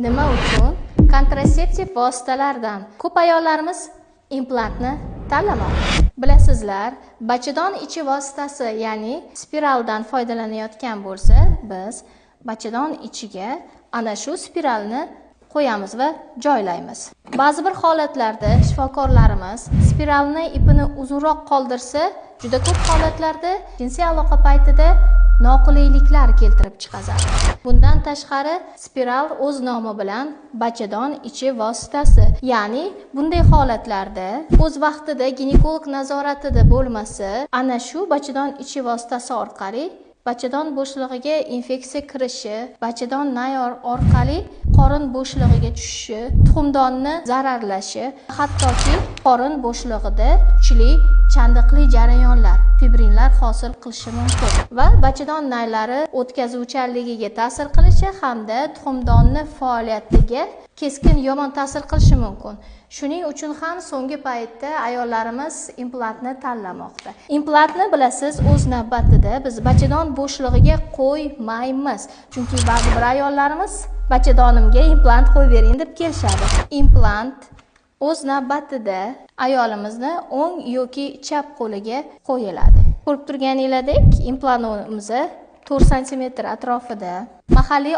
Nima uchun kontraseptiv vositalardan ko'p ayollarimiz implantni tanlamoqda? Bilasizlar, bachadon ichi vositasi, ya'ni spiraldan foydalanayotgan bo'lsa, biz bachadon ichiga ana shu spiralni qo'yamiz va joylaymiz. Ba'zi bir holatlarda shifokorlarimiz spiralni ipini uzunroq qoldirsa, juda ko'p holatlarda jinsiy aloqa paytida noqulayliklar keltirib chiqazadi. Bundan tashqari, spiral o'z nomi bilan bachadon ichi vositasi. Ya'ni bunday holatlarda o'z vaqtida ginekolog nazoratida bo'lmasa, ana shu bachadon ichi vositasi orqali bachadon bo'shlig'iga infeksiya kirishi, bachadon nay orqali qorin bo'shlig'iga tushishi, tuxumdonni zararlashi, hattoki qorin bo'shlig'ida kuchli chandiqli jarayonlar, fibrinlar hosil qilishi mumkin va bachadon naylari o'tkazuvchanligiga ta'sir qilishi hamda tuxumdonni faoliyatiga keskin yomon ta'sir qilishi mumkin. Shuning uchun ham so'nggi paytda ayollarimiz implantni tanlamoqda. Implantni bilasiz, o'z navbatida biz bachadon bo'shlig'iga qo'ymaymiz. Chunki ba'zi bir ayollarimiz bachadonimga implant qo'yib bering deb kelishadi. Implant o'z navbatida ayolimizni o'ng yoki chap qo'liga qo'yiladi. Ko'rib turganinglardek, implantimiz 4 sm atrofida mahalliy